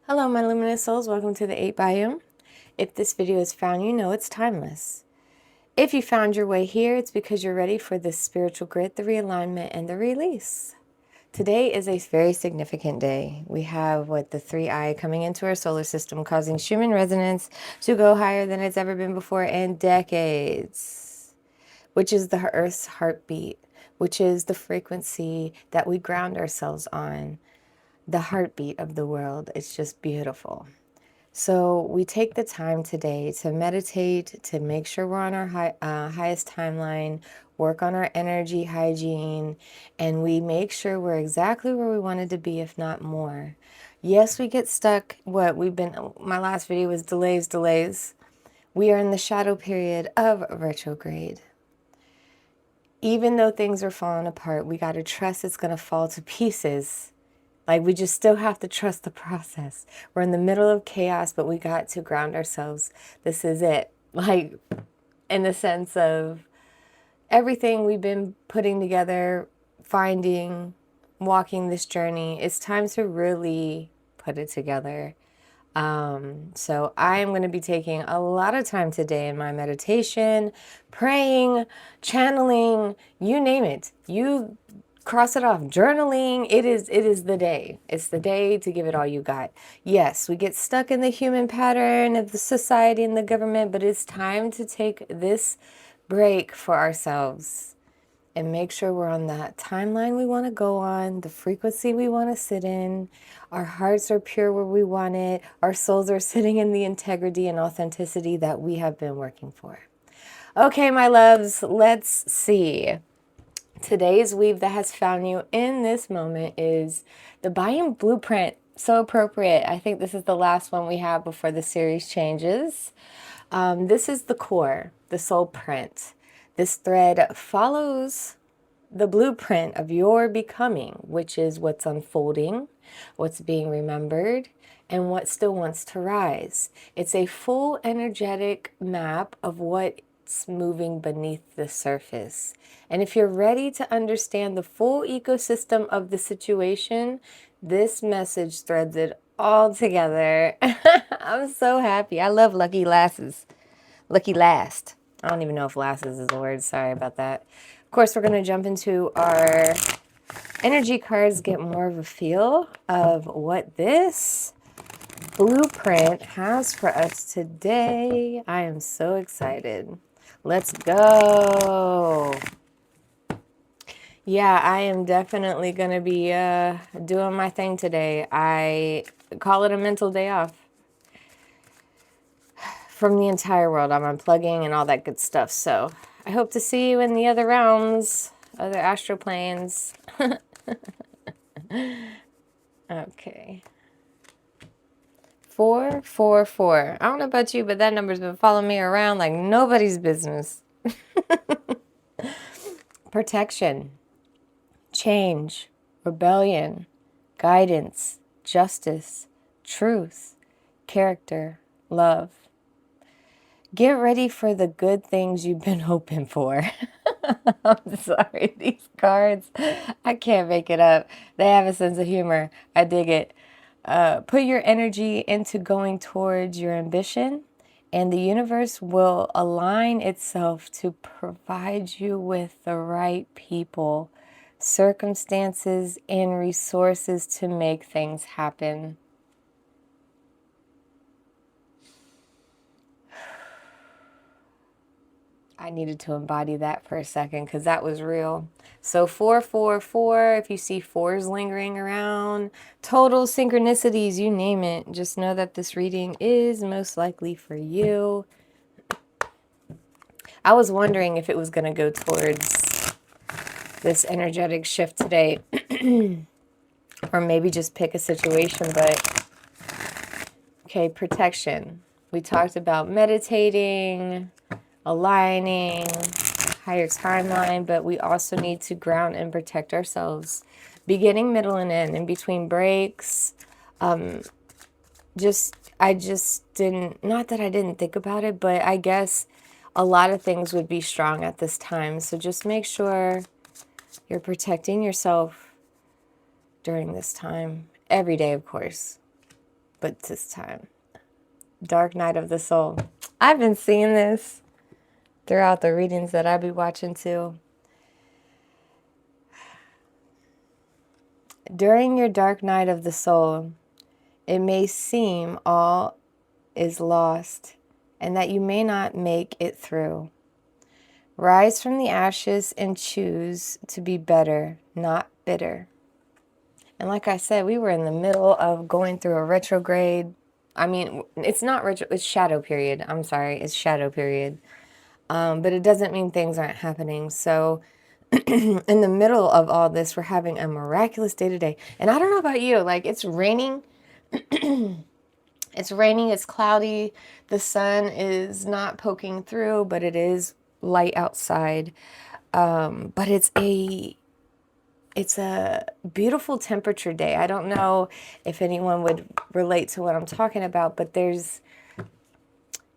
Hello, my luminous souls. Welcome to the 8 Biome. If this video is found, you know it's timeless. If you found your way here, it's because you're ready for the spiritual grit, the realignment, and the release. Today is a very significant day. We have the 3i coming into our solar system, causing Schumann resonance to go higher than it's ever been before in decades, which is the Earth's heartbeat, which is the frequency that we ground ourselves on. The heartbeat of the world. It's just beautiful. So we take the time today to meditate, to make sure we're on our highest timeline, work on our energy hygiene, and we make sure we're exactly where we wanted to be, if not more. Yes, we get stuck. My last video was delays. We are in the shadow period of retrograde. Even though things are falling apart, we got to trust it's going to fall to pieces. We just still have to trust the process. We're in the middle of chaos, but we got to ground ourselves. This is it. In the sense of everything we've been putting together, finding, walking this journey, it's time to really put it together. So I am going to be taking a lot of time today in my meditation, praying, channeling, you name it. You cross it off, journaling. It is the day. It's the day to give it all you got. Yes, we get stuck in the human pattern of the society and the government, but it's time to take this break for ourselves and make sure we're on that timeline we want to go on, the frequency we want to sit in. Our hearts are pure where we want it. Our souls are sitting in the integrity and authenticity that we have been working for. Okay, my loves, let's see. Today's weave that has found you in this moment is the Biome Blueprint. So appropriate. I think this is the last one we have before the series changes. This is the core, the soul print. This thread follows the blueprint of your becoming, which is what's unfolding, what's being remembered, and what still wants to rise. It's a full energetic map of what's moving beneath the surface. And if you're ready to understand the full ecosystem of the situation, this message threads it all together. I'm so happy. I love lucky lasses. Lucky last. I don't even know if lasses is a word. Sorry about that. Of course, we're going to jump into our energy cards, get more of a feel of what this blueprint has for us today. I am so excited. Let's go. Yeah, I am definitely going to be doing my thing today. I call it a mental day off from the entire world. I'm unplugging and all that good stuff. So I hope to see you in the other realms, other astral planes. Okay. 444. I don't know about you, but that number's been following me around like nobody's business. Protection, change, rebellion, guidance, justice, truth, character, love. Get ready for the good things you've been hoping for. I'm sorry, these cards, I can't make it up. They have a sense of humor. I dig it. Put your energy into going towards your ambition, and the universe will align itself to provide you with the right people, circumstances, and resources to make things happen. I needed to embody that for a second because that was real. So 444, if you see fours lingering around, total synchronicities, you name it, just know that this reading is most likely for you. I was wondering if it was going to go towards this energetic shift today or maybe just pick a situation, but okay, protection. We talked about meditating, aligning, higher timeline, but we also need to ground and protect ourselves. Beginning, middle, and end. In between breaks. I just didn't, not that I didn't think about it, but I guess a lot of things would be strong at this time. So just make sure you're protecting yourself during this time. Every day, of course. but this time. Dark night of the soul. I've been seeing this throughout the readings that I be watching too. During your dark night of the soul, it may seem all is lost and that you may not make it through. Rise from the ashes and choose to be better, not bitter. And like I said, we were in the middle of going through a retrograde. I mean, it's not retro, it's shadow period. I'm sorry, it's shadow period. But it doesn't mean things aren't happening. So in the middle of all this, we're having a miraculous day today. And I don't know about you, like it's raining. It's raining, it's cloudy. The sun is not poking through, but it is light outside. But it's a beautiful temperature day. I don't know if anyone would relate to what I'm talking about, but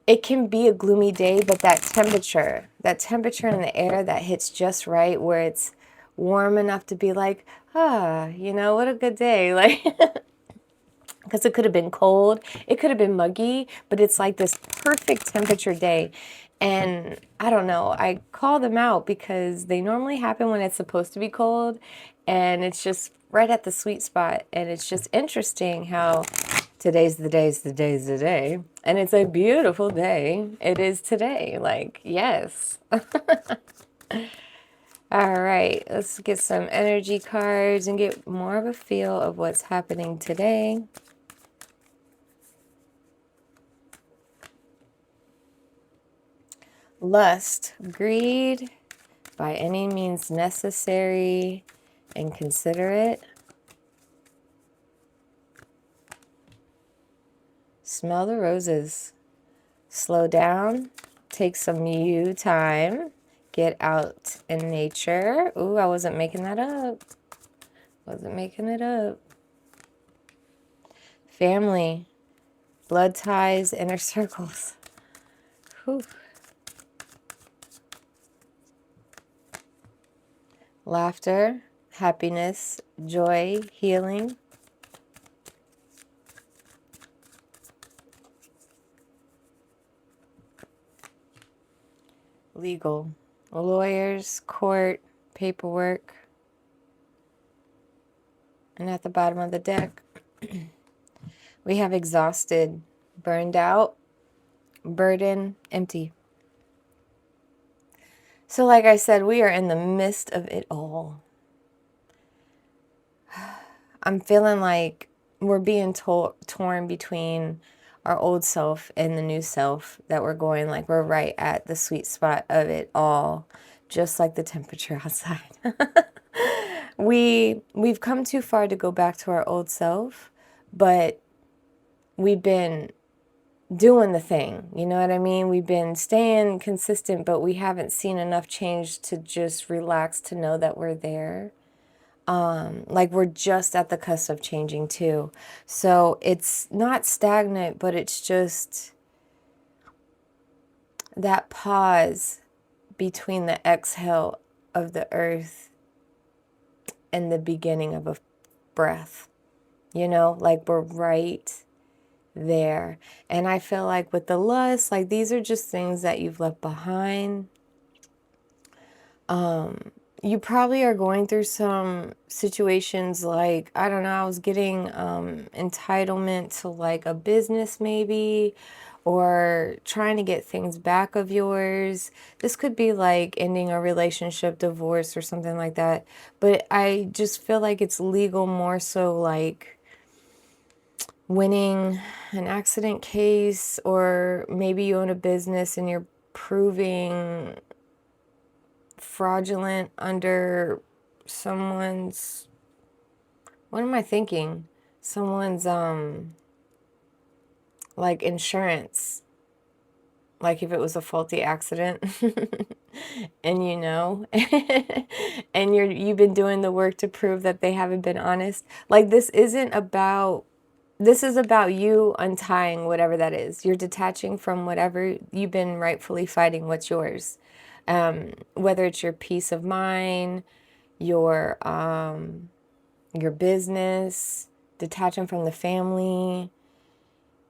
it can be a gloomy day, but that temperature in the air that hits just right where it's warm enough to be like, you know, what a good day. Like, because it could have been cold, it could have been muggy, but it's like this perfect temperature day. And I don't know, I call them out because they normally happen when it's supposed to be cold, and it's just right at the sweet spot. And it's just interesting how today's the day, and it's a beautiful day. It is today, like, yes. All right, let's get some energy cards and get more of a feel of what's happening today. Lust, greed, by any means necessary and considerate. Smell the roses. Slow down. Take some you time. Get out in nature. Ooh, I wasn't making that up. Wasn't making it up. Family. Blood ties, inner circles. Whew. Laughter, happiness, joy, healing. Legal, lawyers, court, paperwork. And at the bottom of the deck, we have exhausted, burned out, burden, empty. So like I said, we are in the midst of it all. I'm feeling like we're being torn between our old self and the new self, that we're going like we're right at the sweet spot of it all, just like the temperature outside. We've come too far to go back to our old self, but we've been doing the thing, you know what I mean? We've been staying consistent, but we haven't seen enough change to just relax to know that we're there. Like we're just at the cusp of changing too. So it's not stagnant, but it's just that pause between the exhale of the earth and the beginning of a breath. You know, like we're right there. And I feel like with the lust, like these are just things that you've left behind. You probably are going through some situations like, I don't know, I was getting entitlement to like a business maybe, or trying to get things back of yours. This could be like ending a relationship, divorce, or something like that. But I just feel like it's legal more so like winning an accident case, or maybe you own a business and you're proving fraudulent under someone's, what am I thinking? Someone's like insurance. Like if it was a faulty accident and you know, and you've been doing the work to prove that they haven't been honest. Like this is about you untying whatever that is. You're detaching from whatever you've been rightfully fighting what's yours. Whether it's your peace of mind, your business, detaching from the family,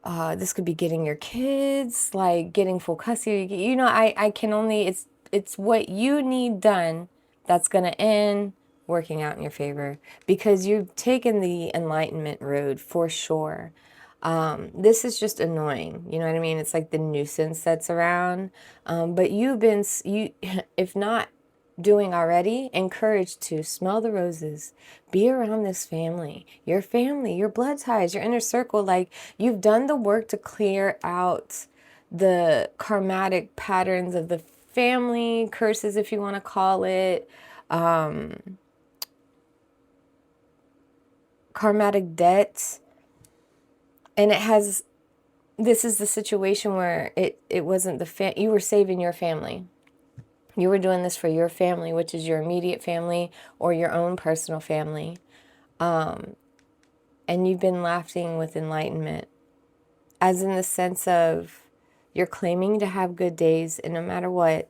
This could be getting your kids, like getting full custody. You know, I can only, it's what you need done that's going to end working out in your favor, because you've taken the enlightenment road for sure. This is just annoying. You know what I mean? It's like the nuisance that's around. But you've been, if not doing already, encouraged to smell the roses, be around this family, your blood ties, your inner circle. Like, you've done the work to clear out the karmatic patterns of the family, curses, if you want to call it, karmatic debts. And this is the situation where it wasn't you were saving your family. You were doing this for your family, which is your immediate family or your own personal family. And you've been laughing with enlightenment, as in the sense of you're claiming to have good days, and no matter what,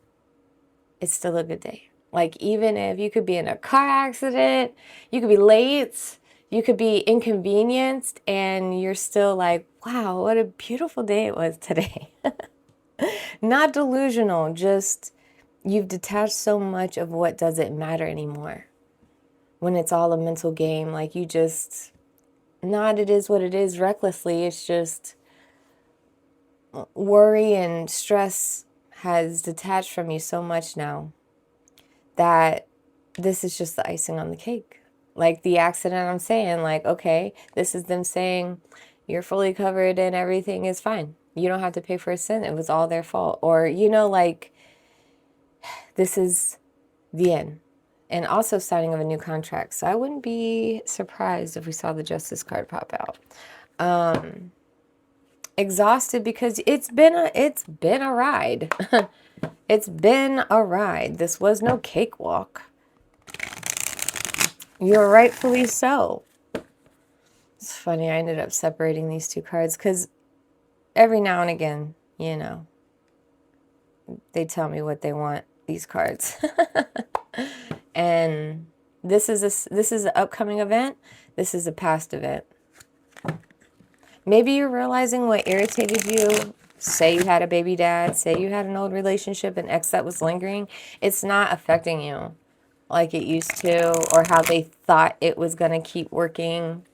it's still a good day. Like, even if you could be in a car accident, you could be late, you could be inconvenienced, and you're still like, wow, what a beautiful day it was today. Not delusional, just you've detached so much of what doesn't matter anymore. When it's all a mental game, like, you just, not it is what it is recklessly. It's just worry and stress has detached from you so much now that this is just the icing on the cake. Like the accident, I'm saying, like, okay, this is them saying you're fully covered and everything is fine. You don't have to pay for a cent. It was all their fault. Or, you know, like, this is the end. And also signing of a new contract. So I wouldn't be surprised if we saw the Justice card pop out. Exhausted because it's been a ride. It's been a ride. This was no cakewalk. You're rightfully so. It's funny, I ended up separating these two cards because every now and again, you know, they tell me what they want, these cards. And this is an upcoming event. This is a past event. Maybe you're realizing what irritated you. Say you had a baby dad. Say you had an old relationship, an ex that was lingering. It's not affecting you like it used to, or how they thought it was going to keep working.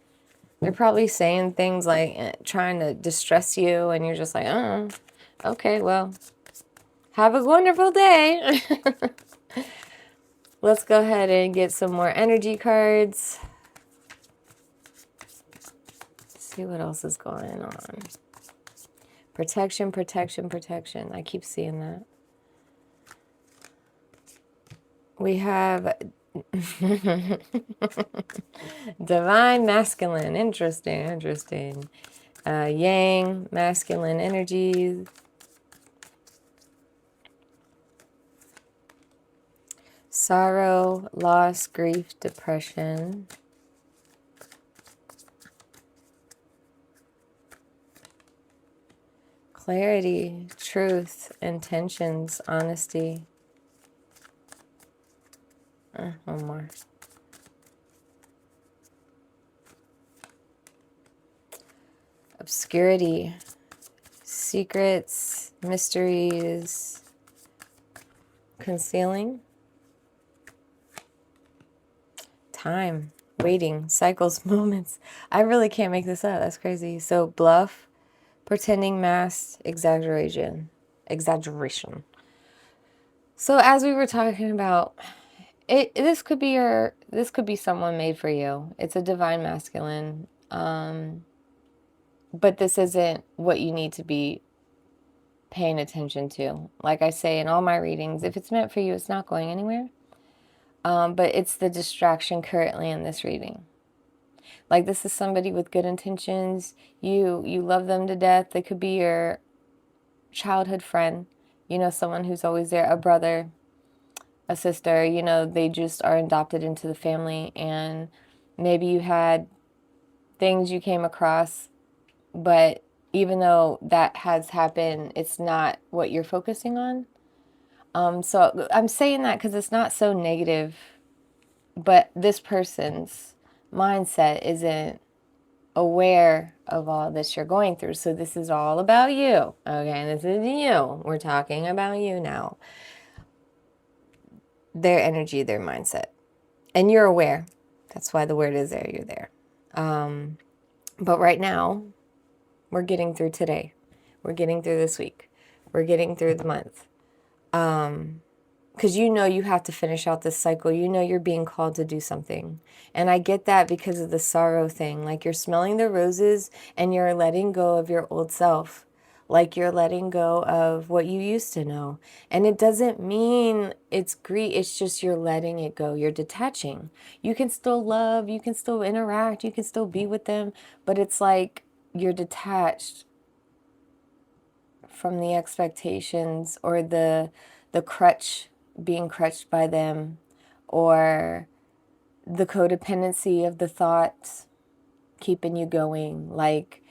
They're probably saying things like trying to distress you, and you're just like, oh, okay, well, have a wonderful day. Let's go ahead and get some more energy cards. See what else is going on. Protection, protection, protection. I keep seeing that. We have divine masculine. Interesting, interesting. Yang, masculine energies. Sorrow, loss, grief, depression. Clarity, truth, intentions, honesty. One more. Obscurity, secrets, mysteries, concealing. Time, waiting, cycles, moments. I really can't make this up. That's crazy. So bluff, pretending, mask, exaggeration. So as we were talking about, this could be someone made for you. It's a divine masculine. But this isn't what you need to be paying attention to. Like I say in all my readings, if it's meant for you, it's not going anywhere. But it's the distraction currently in this reading. Like, this is somebody with good intentions. You love them to death. They could be your childhood friend. You know, someone who's always there, a brother, a sister. You know, they just are adopted into the family. And maybe you had things you came across, but even though that has happened, it's not what you're focusing on. So I'm saying that because it's not so negative, but this person's mindset isn't aware of all this you're going through. So this is all about you. Okay, this is you. We're talking about you now. Their energy, their mindset. And you're aware. That's why the word is there. You're there. But right now, we're getting through today. We're getting through this week. We're getting through the month. Because you know you have to finish out this cycle. You know you're being called to do something. And I get that because of the sorrow thing. Like you're smelling the roses and you're letting go of your old self. Like you're letting go of what you used to know. And it doesn't mean it's grief. It's just you're letting it go. You're detaching. You can still love. You can still interact. You can still be with them. But it's like you're detached from the expectations or the crutch, being crutched by them, or the codependency of the thoughts keeping you going. Like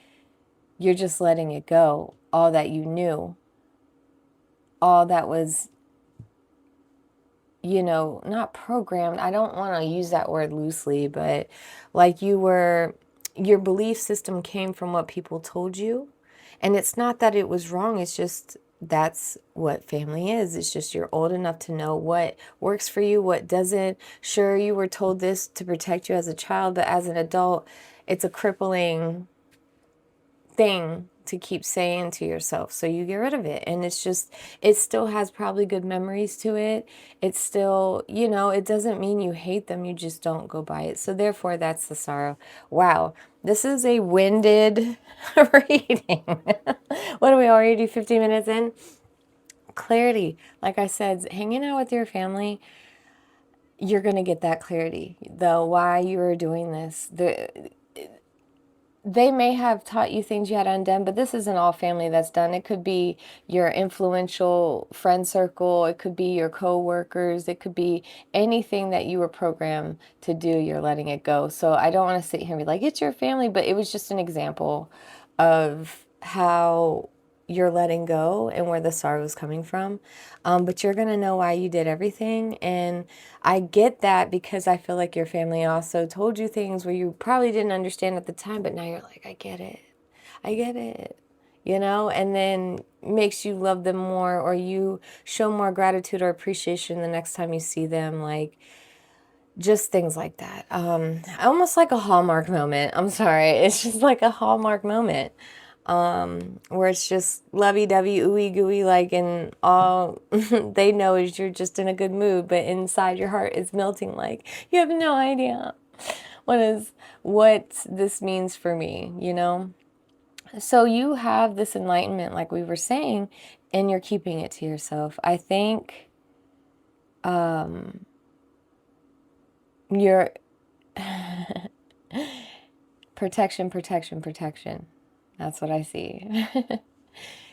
you're just letting it go. All that you knew, all that was, you know, not programmed. I don't want to use that word loosely, but like your belief system came from what people told you. And it's not that it was wrong. It's just that's what family is. It's just you're old enough to know what works for you, what doesn't. Sure, you were told this to protect you as a child, but as an adult, it's a crippling thing to keep saying to yourself. So you get rid of it. And it's just, it still has probably good memories to it. It's still, you know, it doesn't mean you hate them. You just don't go by it. So therefore, that's the sorrow. Wow. This is a winded reading. What are we already 15 minutes in? Clarity. Like I said, hanging out with your family, you're going to get that clarity. The why you are doing this. They may have taught you things you had undone, but this isn't all family that's done. It could be your influential friend circle. It could be your co-workers. It could be anything that you were programmed to do. You're letting it go. So I don't want to sit here and be like, it's your family, but it was just an example of how you're letting go and where the sorrow is coming from. But you're going to know why you did everything. And I get that because I feel like your family also told you things where you probably didn't understand at the time, but now you're like, I get it. I get it. You know, and then makes you love them more, or you show more gratitude or appreciation the next time you see them. Like, just things like that. Almost like a Hallmark moment. I'm sorry. It's just like a Hallmark moment. Where it's just lovey-dovey, ooey gooey, like, and all they know is you're just in a good mood, but inside your heart is melting. Like, you have no idea what this means for me, you know? So you have this enlightenment, like we were saying, and you're keeping it to yourself. I think, you're protection, protection, protection. That's what I see.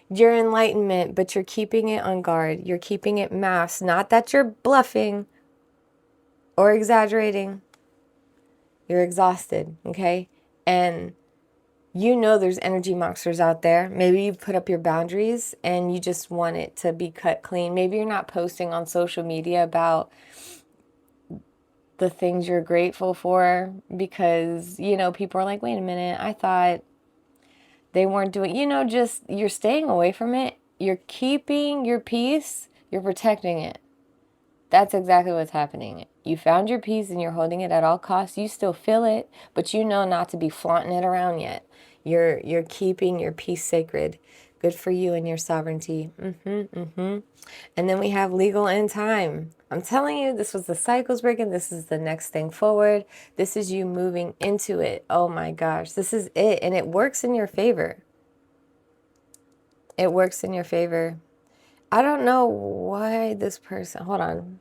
Your enlightenment, but you're keeping it on guard. You're keeping it masked. Not that you're bluffing or exaggerating. You're exhausted, okay? And you know there's energy monsters out there. Maybe you've put up your boundaries and you just want it to be cut clean. Maybe you're not posting on social media about the things you're grateful for because, you know, people are like, wait a minute, I thought they weren't doing, you know, just you're staying away from it. You're keeping your peace. You're protecting it. That's exactly what's happening. You found your peace and you're holding it at all costs. You still feel it, but you know not to be flaunting it around yet. You're keeping your peace sacred. Good for you and your sovereignty. And then we have legal and time. I'm telling you, this was the cycles breaking. This is the next thing forward. This is you moving into it. Oh my gosh, this is it. And it works in your favor. It works in your favor. I don't know why this person, hold on.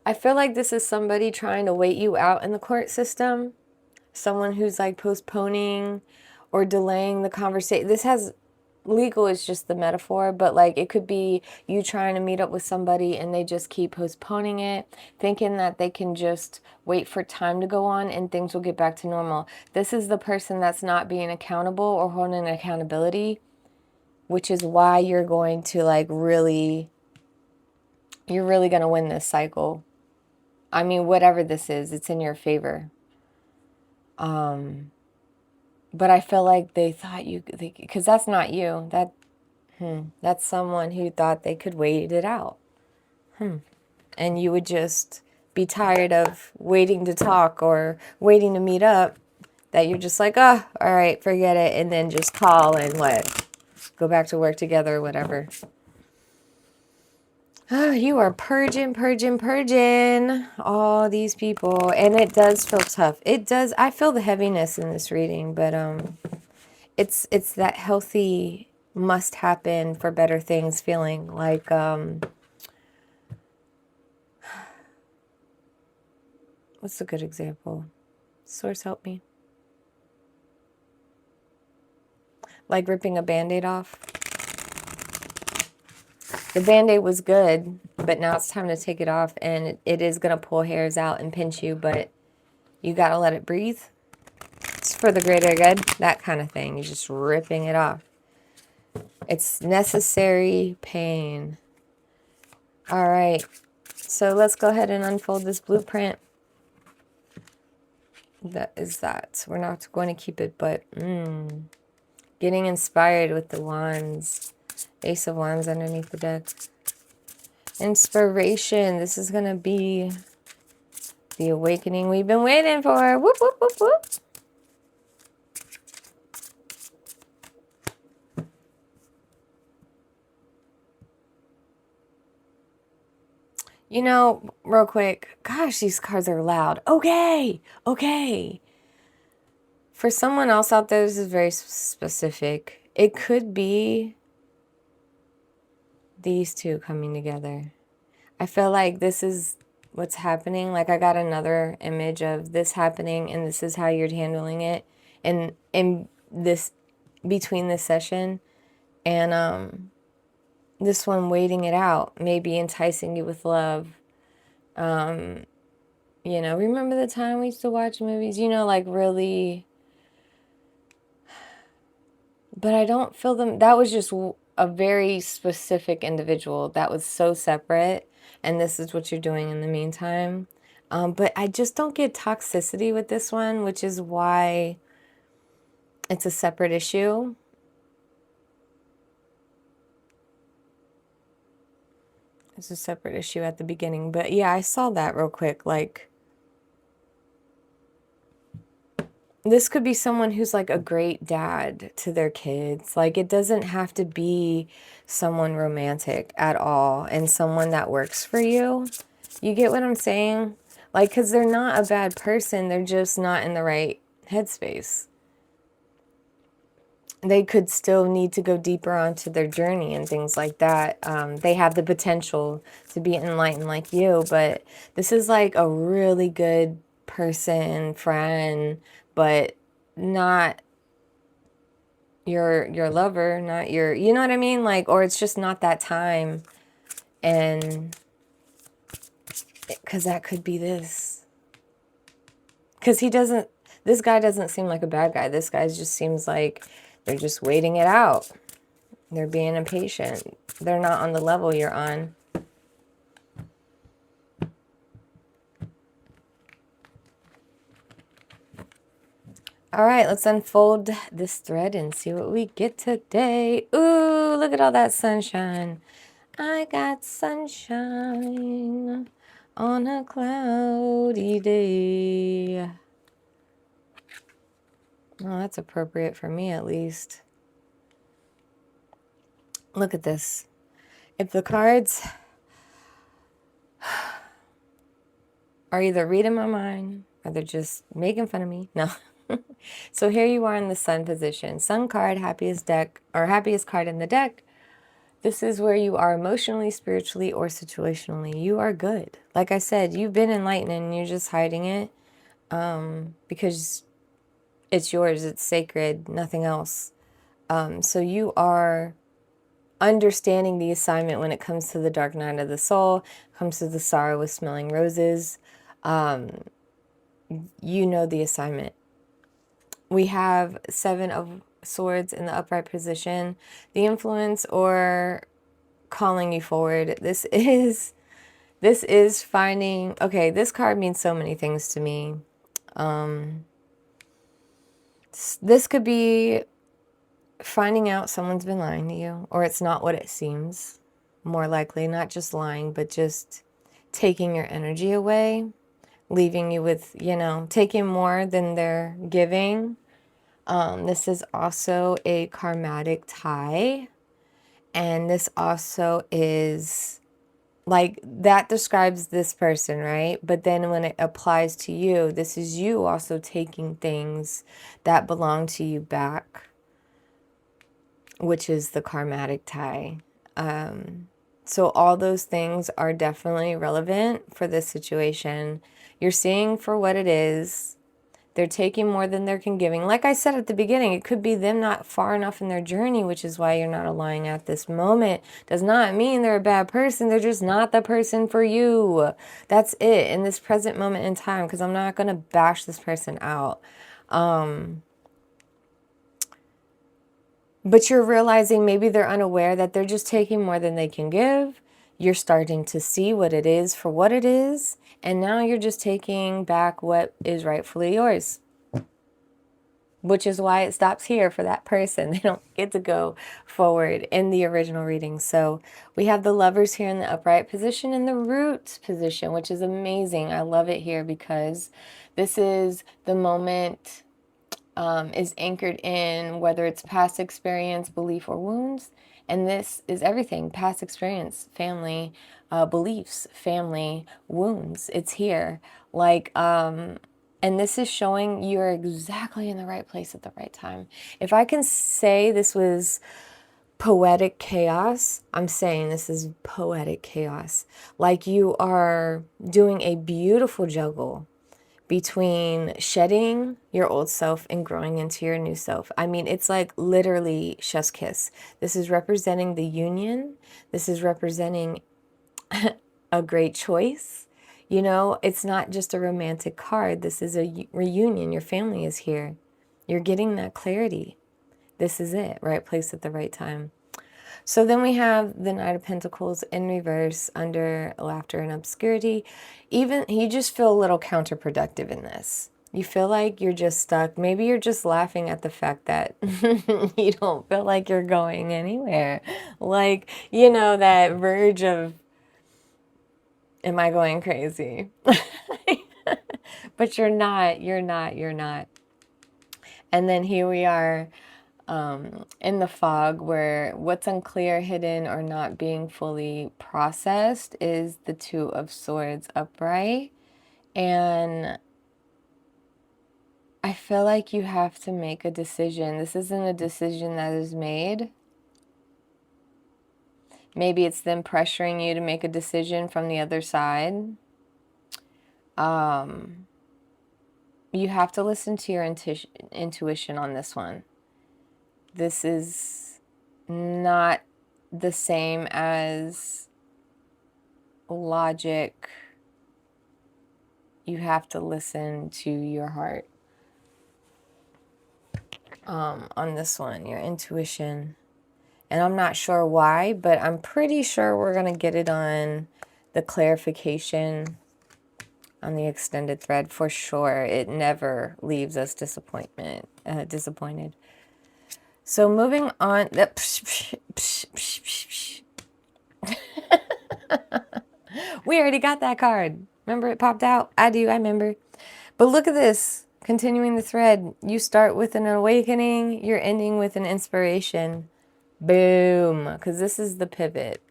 I feel like this is somebody trying to wait you out in the court system. Someone who's like postponing or delaying the conversation. This has, legal is just the metaphor, but like it could be you trying to meet up with somebody and they just keep postponing it, thinking that they can just wait for time to go on and things will get back to normal. This is the person that's not being accountable or holding accountability, which is why you're going to like really, you're really going to win this cycle. I mean, whatever this is, it's in your favor. But I feel like they thought because that's not you. That's someone who thought they could wait it out. And you would just be tired of waiting to talk or waiting to meet up, that you're just like, oh, all right, forget it. And then just call and go back to work together or whatever. Oh, you are purging all these people. And it does feel tough. It does. I feel the heaviness in this reading, but it's that healthy must happen for better things feeling. Like what's a good example? Source, help me. Like ripping a Band-Aid off. The Band-Aid was good, but now it's time to take it off, and it is going to pull hairs out and pinch you, but you got to let it breathe. It's for the greater good, that kind of thing. You're just ripping it off. It's necessary pain. All right, so let's go ahead and unfold this blueprint. That is that. We're not going to keep it, but getting inspired with the wands. Ace of Wands underneath the deck. Inspiration. This is going to be the awakening we've been waiting for. Whoop, whoop, whoop, whoop. You know, real quick, gosh, these cards are loud. Okay, okay. For someone else out there, this is very specific. It could be these two coming together. I feel like this is what's happening. Like I got another image of this happening, and this is how you're handling it. And in this, between this session and this one waiting it out, maybe enticing you with love. You know, remember the time we used to watch movies? You know, like really. But I don't feel them. That was just a very specific individual that was so separate. And this is what you're doing in the meantime. But I just don't get toxicity with this one, which is why it's a separate issue. It's a separate issue at the beginning. But yeah, I saw that real quick. Like, this could be someone who's like a great dad to their kids. Like, it doesn't have to be someone romantic at all and someone that works for you. You get what I'm saying? Like, because they're not a bad person. They're just not in the right headspace. They could still need to go deeper onto their journey and things like that. They have the potential to be enlightened like you, but this is like a really good person, friend, but not your lover, not your, you know what I mean? Like, or it's just not that time. And because that could be this. Because this guy doesn't seem like a bad guy. This guy just seems like they're just waiting it out. They're being impatient. They're not on the level you're on. All right, let's unfold this thread and see what we get today. Ooh, look at all that sunshine. I got sunshine on a cloudy day. Well, that's appropriate for me, at least. Look at this. If the cards are either reading my mind or they're just making fun of me. No. So here you are in the sun position. Sun card, happiest deck, or happiest card in the deck. This is where you are emotionally, spiritually, or situationally. You are good. Like I said, you've been enlightened and you're just hiding it because it's yours. It's sacred. Nothing else. So you are understanding the assignment when it comes to the dark night of the soul, comes to the sorrow with smelling roses. You know the assignment. We have 7 of Swords in the upright position. The influence or calling you forward. This is This is finding, okay, this card means so many things to me. This could be finding out someone's been lying to you, or it's not what it seems. More likely, not just lying, but just taking your energy away, leaving you with, taking more than they're giving. This is also a karmatic tie. And this also is like, that describes this person, right? But then when it applies to you, this is you also taking things that belong to you back, which is the karmatic tie. So all those things are definitely relevant for this situation. You're seeing for what it is. They're taking more than they're giving. Like I said at the beginning, it could be them not far enough in their journey, which is why you're not aligning at this moment. Does not mean they're a bad person. They're just not the person for you. That's it in this present moment in time, because I'm not going to bash this person out. But you're realizing maybe they're unaware that they're just taking more than they can give. You're starting to see what it is for what it is. And now you're just taking back what is rightfully yours. Which is why it stops here for that person. They don't get to go forward in the original reading. So we have the Lovers here in the upright position and the Root position, which is amazing. I love it here because this is the moment is anchored in whether it's past experience, belief, or wounds. And this is everything: past experience, family, beliefs, family, wounds. It's here. Like, and this is showing you're exactly in the right place at the right time. If I can say this was poetic chaos, I'm saying this is poetic chaos. Like you are doing a beautiful juggle between shedding your old self and growing into your new self. I mean, it's like literally chef's kiss. This is representing the union. This is representing a great choice. You know, it's not just a romantic card. This is a reunion. Your family is here. You're getting that clarity. This is it. Right place at the right time. So then we have the Knight of Pentacles in reverse under laughter and obscurity. Even you just feel a little counterproductive in this. You feel like you're just stuck. Maybe you're just laughing at the fact that you don't feel like you're going anywhere. Like, you know, that verge of, am I going crazy? But you're not. And then here we are in the fog, where what's unclear, hidden, or not being fully processed is the Two of Swords upright. And I feel like you have to make a decision. This isn't a decision that is made. Maybe it's them pressuring you to make a decision from the other side. You have to listen to your intuition on this one. This is not the same as logic. You have to listen to your heart on this one, your intuition. And I'm not sure why, but I'm pretty sure we're going to get it on the clarification on the extended thread for sure. It never leaves us disappointed. So moving on. We already got that card. Remember it popped out? I do, I remember. But look at this. Continuing the thread. You start with an awakening. You're ending with an inspiration. Boom. Because this is the pivot.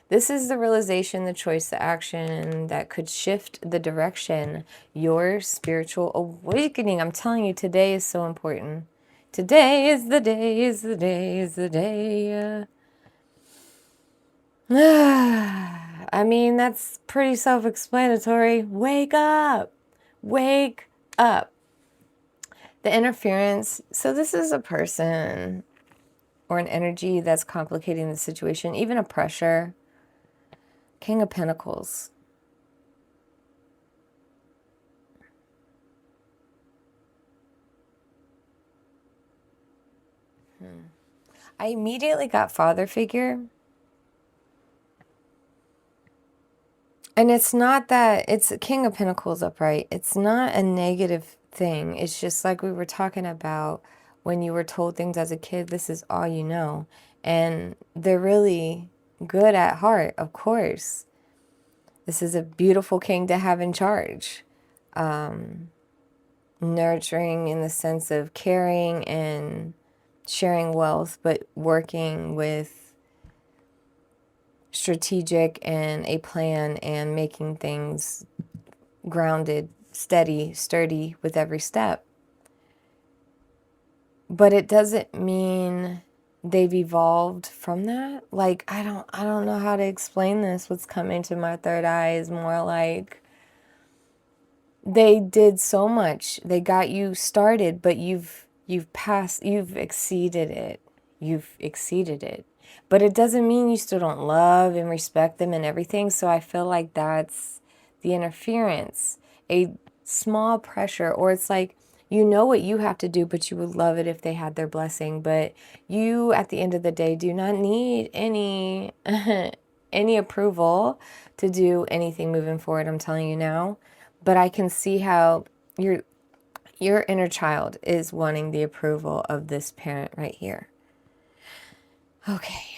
This is the realization, the choice, the action that could shift the direction. Your spiritual awakening. I'm telling you, today is so important. Today is the day, is the day, is the day. I mean, that's pretty self-explanatory. Wake up. Wake up. The interference. So this is a person or an energy that's complicating the situation, even a pressure. King of Pentacles. I immediately got father figure. And it's not that, it's King of Pentacles upright. It's not a negative thing. It's just like we were talking about when you were told things as a kid, this is all you know. And they're really good at heart, of course. This is a beautiful king to have in charge. Nurturing in the sense of caring and sharing wealth, but working with strategic and a plan and making things grounded, steady, sturdy with every step. But it doesn't mean they've evolved from that. Like, I don't know how to explain this. What's coming to my third eye is more like they did so much. They got you started, but you've exceeded it. You've exceeded it. But it doesn't mean you still don't love and respect them and everything. So I feel like that's the interference, a small pressure, or it's like, you know what you have to do, but you would love it if they had their blessing. But you, at the end of the day, do not need any any approval to do anything moving forward. I'm telling you now. But I can see how your inner child is wanting the approval of this parent right here. Okay.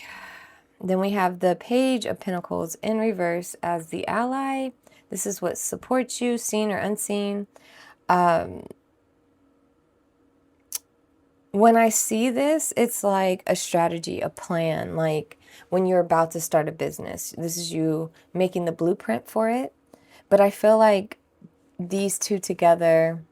Then we have the Page of Pentacles in reverse as the ally. This is what supports you, seen or unseen. When I see this, it's like a strategy, a plan. Like when you're about to start a business, this is you making the blueprint for it. But I feel like these two together,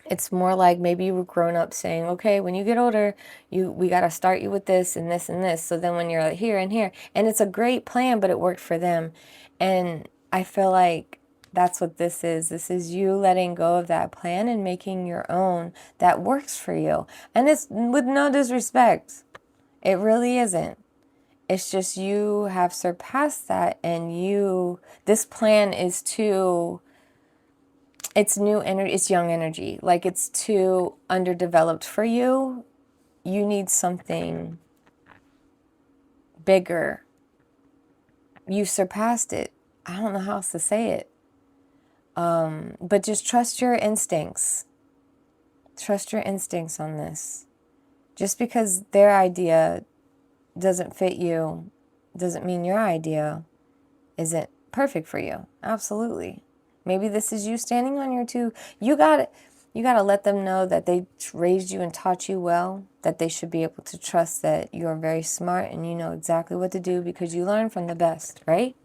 it's more like maybe you were grown up saying, okay, when you get older, we got to start you with this and this and this. So then when you're like here and here, and it's a great plan, but it worked for them. And I feel like that's what this is. This is you letting go of that plan and making your own that works for you. And it's with no disrespect. It really isn't. It's just you have surpassed that, and this plan is too, it's new energy, it's young energy. Like it's too underdeveloped for you. You need something bigger. You surpassed it. I don't know how else to say it. But just trust your instincts. Trust your instincts on this. Just because their idea doesn't fit you doesn't mean your idea isn't perfect for you. Absolutely. Maybe this is you standing on your two. You got to let them know that they raised you and taught you well, that they should be able to trust that you're very smart and you know exactly what to do because you learn from the best, right?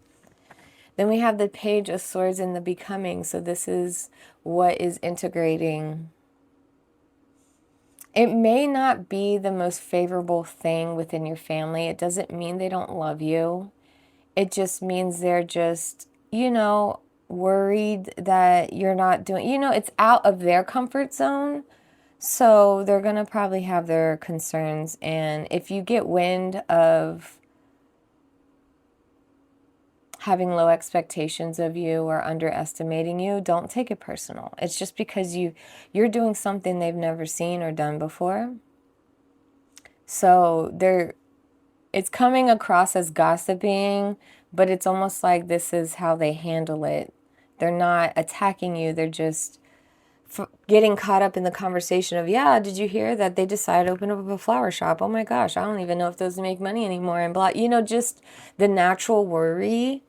Then we have the Page of Swords in the Becoming. So this is what is integrating. It may not be the most favorable thing within your family. It doesn't mean they don't love you. It just means they're just, worried that you're not doing, it's out of their comfort zone. So they're going to probably have their concerns. And if you get wind of having low expectations of you or underestimating you, don't take it personal. It's just because you're doing something they've never seen or done before. So it's coming across as gossiping, but it's almost like this is how they handle it. They're not attacking you. They're just getting caught up in the conversation of, yeah, did you hear that they decided to open up a flower shop? Oh my gosh, I don't even know if those make money anymore. And blah, just the natural worry.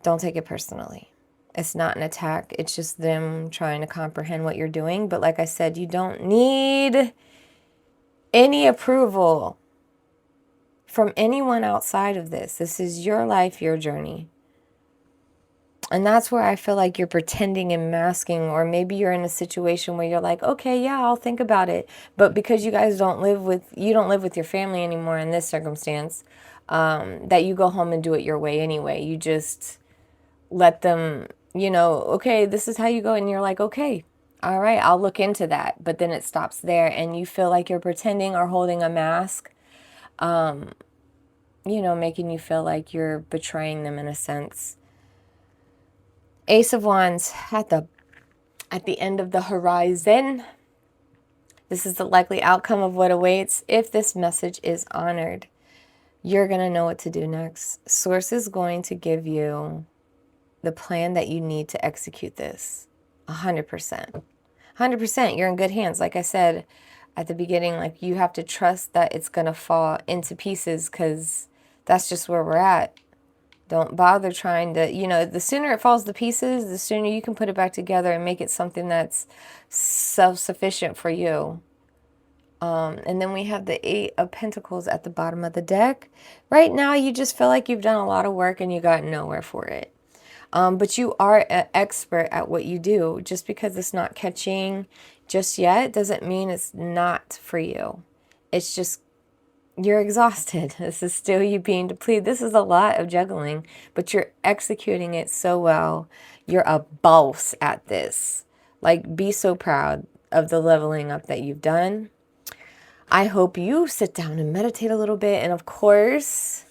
Don't take it personally. It's not an attack. It's just them trying to comprehend what you're doing. But like I said, you don't need any approval from anyone outside of this. This is your life, your journey. And that's where I feel like you're pretending and masking, or maybe you're in a situation where you're like, okay, yeah, I'll think about it. But because you guys don't live with your family anymore in this circumstance, that you go home and do it your way anyway. You just let them, okay, this is how you go. And you're like, okay, all right, I'll look into that. But then it stops there and you feel like you're pretending or holding a mask, making you feel like you're betraying them in a sense. Ace of Wands at the end of the horizon. This is the likely outcome of what awaits if this message is honored. You're going to know what to do next. Source is going to give you the plan that you need to execute this. 100%. 100%. You're in good hands. Like I said at the beginning, like you have to trust that it's going to fall into pieces, because that's just where we're at. Don't bother trying to, the sooner it falls to pieces, the sooner you can put it back together and make it something that's self-sufficient for you. And then we have the Eight of Pentacles at the bottom of the deck. Right now, you just feel like you've done a lot of work and you got nowhere for it. But you are an expert at what you do. Just because it's not catching just yet doesn't mean it's not for you. It's just you're exhausted. This is still you being depleted. This is a lot of juggling, but you're executing it so well. You're a boss at this. Like, be so proud of the leveling up that you've done. I hope you sit down and meditate a little bit. And of course,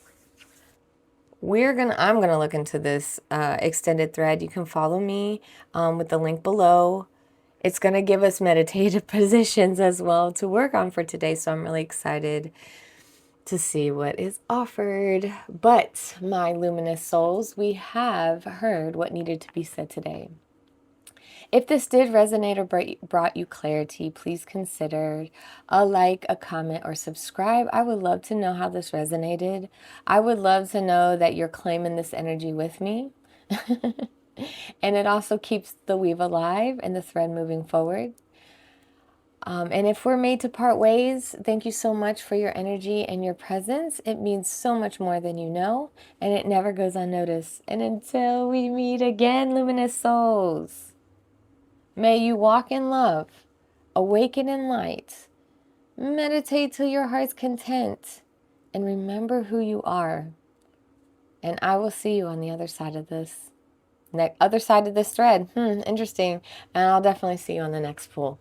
I'm gonna look into this extended thread. You can follow me with the link below. It's gonna give us meditative positions as well to work on for today. So I'm really excited to see what is offered. But my luminous souls, we have heard what needed to be said today. If this did resonate or brought you clarity, please consider a like, a comment, or subscribe. I would love to know how this resonated. I would love to know that you're claiming this energy with me. And it also keeps the weave alive and the thread moving forward. And if we're made to part ways, thank you so much for your energy and your presence. It means so much more than you know, and it never goes unnoticed. And until we meet again, luminous souls, may you walk in love, awaken in light, meditate till your heart's content, and remember who you are. And I will see you on the other side of this. Other side of this thread. Interesting. And I'll definitely see you on the next pool.